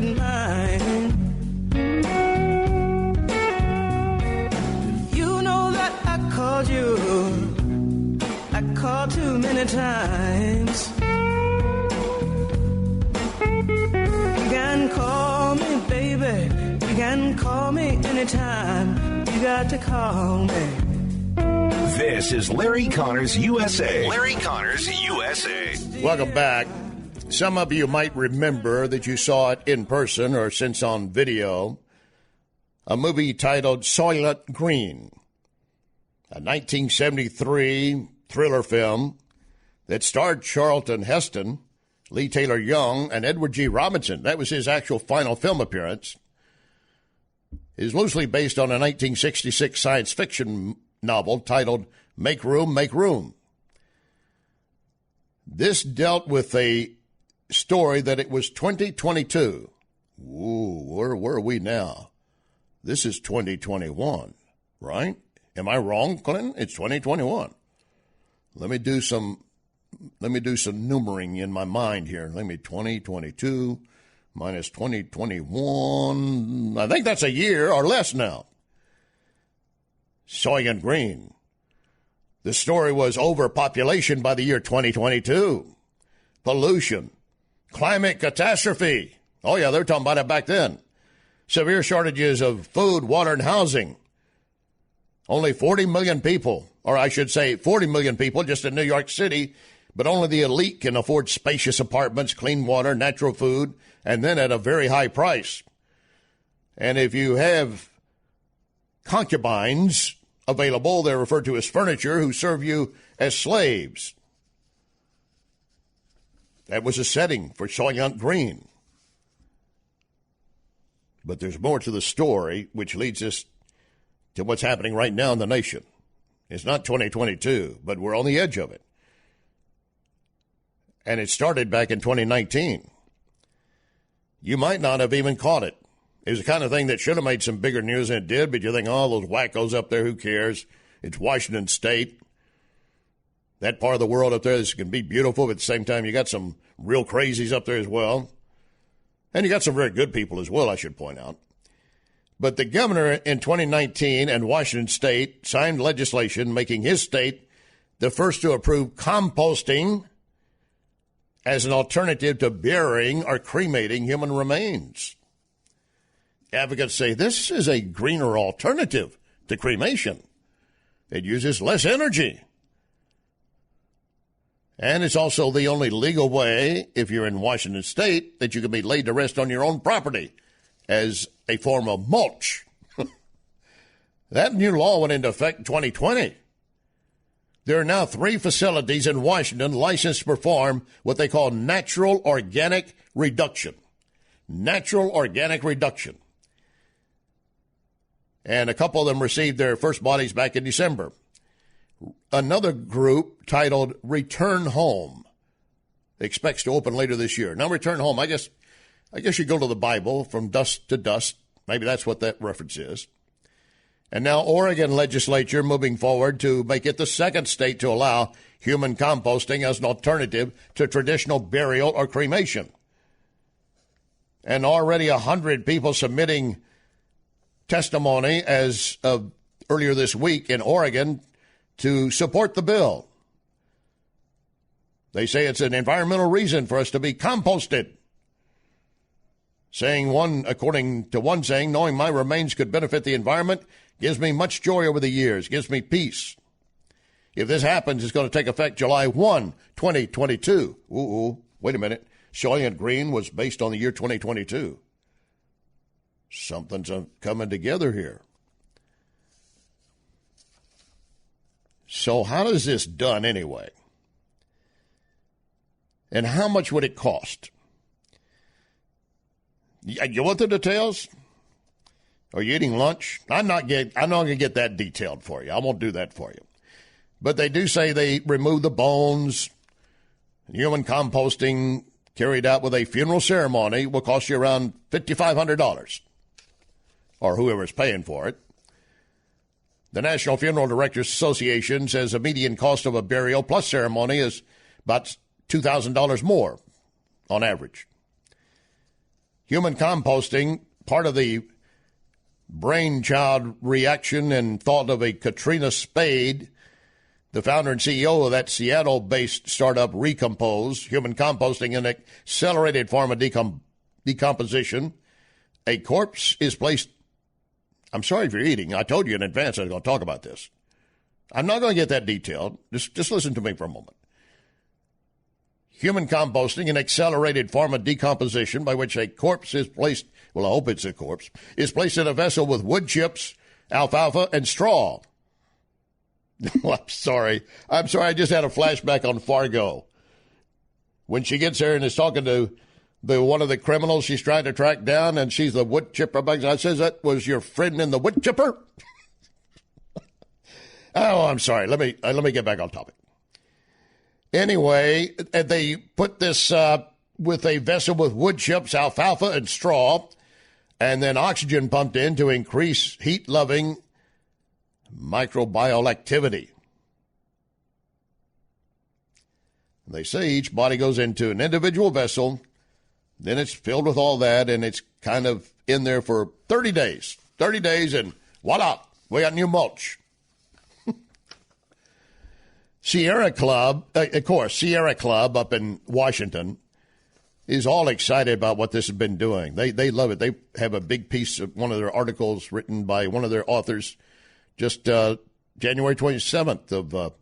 got mine. You know that I called you. I called too many times. You can call me, baby. You can call me anytime. You got to call me. This is Larry Connors USA. Larry Connors USA. Welcome back. Some of you might remember that you saw it in person or since on video. A movie titled Soylent Green, a 1973 thriller film that starred Charlton Heston, Lee Taylor Young, and Edward G. Robinson. That was his actual final film appearance. It is loosely based on a 1966 science fiction novel titled Make Room, Make Room. This dealt with a story that it was 2022. Ooh, where are we now? This is 2021, right? Am I wrong, Clinton? It's 2021. Let me do some numbering in my mind here. 2022 minus 2021. I think that's a year or less now. Soylent Green. The story was overpopulation by the year 2022. Pollution. Climate catastrophe. Oh, yeah, they were talking about it back then. Severe shortages of food, water, and housing. Only 40 million people, or I should say 40 million people just in New York City, but only the elite can afford spacious apartments, clean water, natural food, and then at a very high price. And if you have concubines available, they're referred to as furniture, who serve you as slaves. That was a setting for Soylent Green. But there's more to the story, which leads us to what's happening right now in the nation. It's not 2022, but we're on the edge of it. And it started back in 2019. You might not have even caught it. It was the kind of thing that should have made some bigger news than it did, but you think, oh, those wackos up there, who cares? It's Washington State. That part of the world up there, this can be beautiful, but at the same time, you got some real crazies up there as well. And you got some very good people as well, I should point out. But the governor in 2019 and Washington State signed legislation making his state the first to approve composting as an alternative to burying or cremating human remains. Advocates say this is a greener alternative to cremation. It uses less energy. And it's also the only legal way, if you're in Washington State, that you can be laid to rest on your own property as a form of mulch. That new law went into effect in 2020. There are now 3 facilities in Washington licensed to perform what they call natural organic reduction. Natural organic reduction. And a couple of them received their first bodies back in December. Another group titled Return Home expects to open later this year. Now, Return Home, I guess you go to the Bible, from dust to dust. Maybe that's what that reference is. And now Oregon legislature moving forward to make it the second state to allow human composting as an alternative to traditional burial or cremation. And already 100 people submitting testimony as of earlier this week in Oregon to support the bill. They say it's an environmental reason for us to be composted. According to one saying, knowing my remains could benefit the environment gives me much joy over the years, gives me peace. If this happens, it's going to take effect July 1, 2022. Wait a minute. Soylent Green was based on the year 2022. Something's coming together here. So how is this done anyway? And how much would it cost? You want the details? Are you eating lunch? I'm not going to get that detailed for you. I won't do that for you. But they do say they remove the bones. Human composting carried out with a funeral ceremony will cost you around $5,500, or whoever's paying for it. The National Funeral Directors Association says the median cost of a burial plus ceremony is about $2,000 more on average. Human composting, part of the brainchild reaction and thought of a Katrina Spade, the founder and CEO of that Seattle-based startup Recompose. Human composting, an accelerated form of decomposition. A corpse is placed. I'm sorry if you're eating. I told you in advance I was going to talk about this. I'm not going to get that detailed. Just listen to me for a moment. Human composting, an accelerated form of decomposition by which a corpse is placed, well, I hope it's a corpse, is placed in a vessel with wood chips, alfalfa, and straw. I'm sorry. I just had a flashback on Fargo. When she gets there and is talking to one of the criminals she's trying to track down, and she's the wood chipper. I says, that was your friend in the wood chipper? Oh, I'm sorry. Let me get back on topic. Anyway, they put this with a vessel with wood chips, alfalfa, and straw, and then oxygen pumped in to increase heat-loving microbial activity. They say each body goes into an individual vessel, then it's filled with all that, and it's kind of in there for 30 days. 30 days, and voila, we got new mulch. Sierra Club, of course, Sierra Club up in Washington is all excited about what this has been doing. They love it. They have a big piece of one of their articles written by one of their authors just January 27th of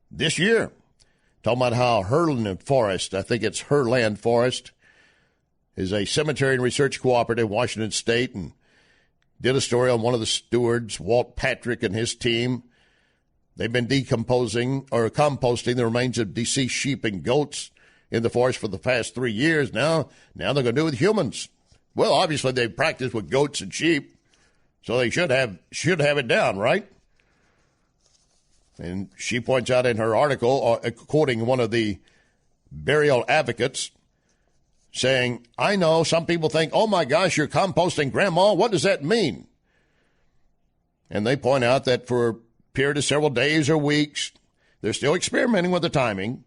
this year, talking about how Herland Forest, I think it's Herland Forest, is a cemetery and research cooperative in Washington State, and did a story on one of the stewards, Walt Patrick, and his team. They've been composting the remains of deceased sheep and goats in the forest for the past 3 years. Now they're going to do it with humans. Well, obviously they've practiced with goats and sheep, so they should have it down, right? And she points out in her article, quoting one of the burial advocates, saying, I know some people think, oh my gosh, you're composting grandma. What does that mean? And they point out that for a period of several days or weeks, they're still experimenting with the timing.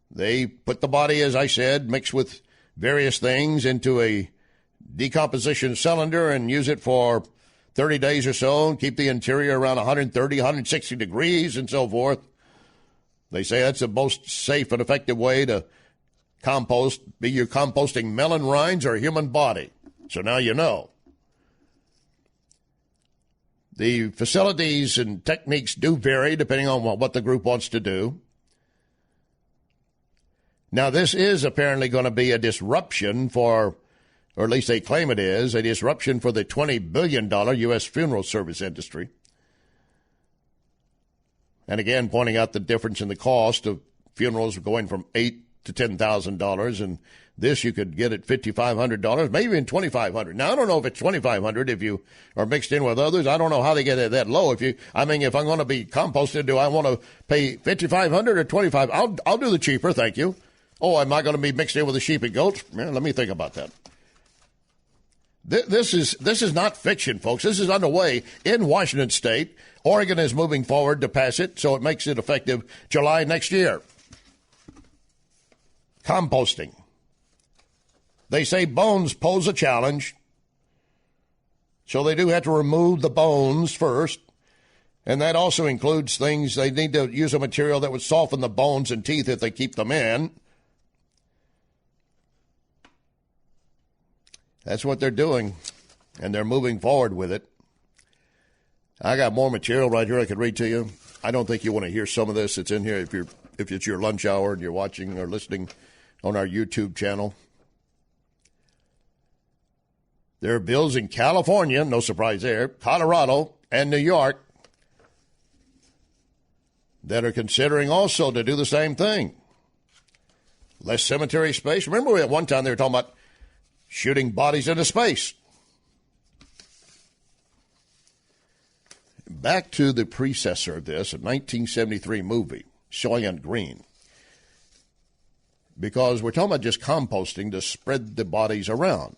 They put the body, as I said, mixed with various things into a decomposition cylinder and use it for 30 days or so and keep the interior around 130, 160 degrees and so forth. They say that's the most safe and effective way to compost, be you composting melon rinds or a human body. So now you know. The facilities and techniques do vary depending on what the group wants to do. Now, this is apparently going to be a disruption for, or at least they claim it is, a disruption for the $20 billion U.S. funeral service industry. And again, pointing out the difference in the cost of funerals going from $8,000 to $10,000, and this you could get at $5,500, maybe even $2,500. Now, I don't know if it's $2,500 if you are mixed in with others. I don't know how they get it that low. If I'm going to be composted, do I want to pay $5,500 or $2,500? I'll do the cheaper, thank you. Oh, am I going to be mixed in with the sheep and goats? Yeah, let me think about that. This is not fiction, folks. This is underway in Washington State. Oregon is moving forward to pass it, so it makes it effective July next year. Composting. They say bones pose a challenge, so they do have to remove the bones first, and that also includes things they need to use a material that would soften the bones and teeth if they keep them in. That's what they're doing, and they're moving forward with it. I got more material right here I could read to you. I don't think you want to hear some of this. It's in here if it's your lunch hour and you're watching or listening on our YouTube channel. There are bills in California, no surprise there, Colorado, and New York that are considering also to do the same thing. Less cemetery space. Remember at one time they were talking about shooting bodies into space. Back to the predecessor of this, a 1973 movie, Soylent Green. Because we're talking about just composting to spread the bodies around.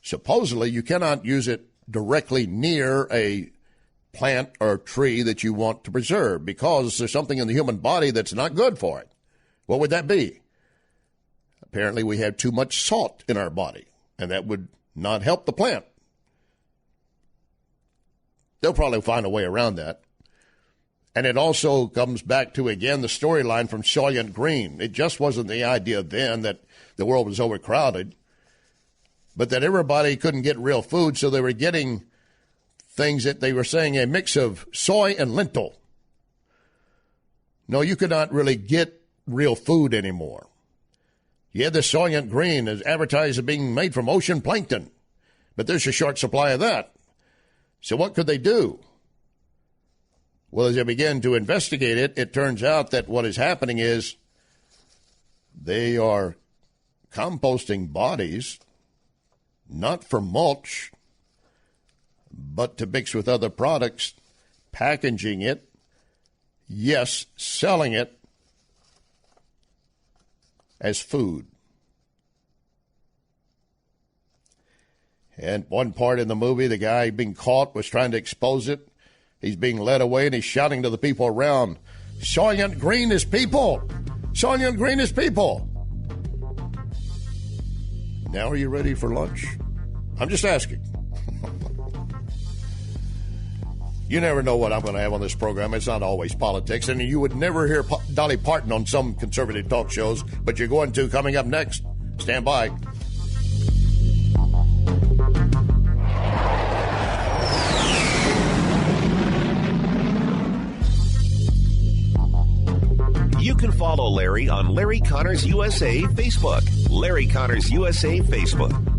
Supposedly, you cannot use it directly near a plant or tree that you want to preserve because there's something in the human body that's not good for it. What would that be? Apparently, we have too much salt in our body, and that would not help the plant. They'll probably find a way around that. And it also comes back to, again, the storyline from Soylent Green. It just wasn't the idea then that the world was overcrowded, but that everybody couldn't get real food, so they were getting things that they were saying a mix of soy and lentil. No, you could not really get real food anymore. You had this Soylent Green as advertised as being made from ocean plankton, but there's a short supply of that. So what could they do? Well, as they began to investigate it, it turns out that what is happening is they are composting bodies, not for mulch, but to mix with other products, packaging it, yes, selling it as food. And one part in the movie, the guy being caught was trying to expose it. He's being led away, and he's shouting to the people around, Soylent Green is people! Soylent Green is people! Now are you ready for lunch? I'm just asking. You never know what I'm going to have on this program. It's not always politics, and you would never hear Dolly Parton on some conservative talk shows, but you're going to coming up next. Stand by. You can follow Larry on Larry Connors USA Facebook. Larry Connors USA Facebook.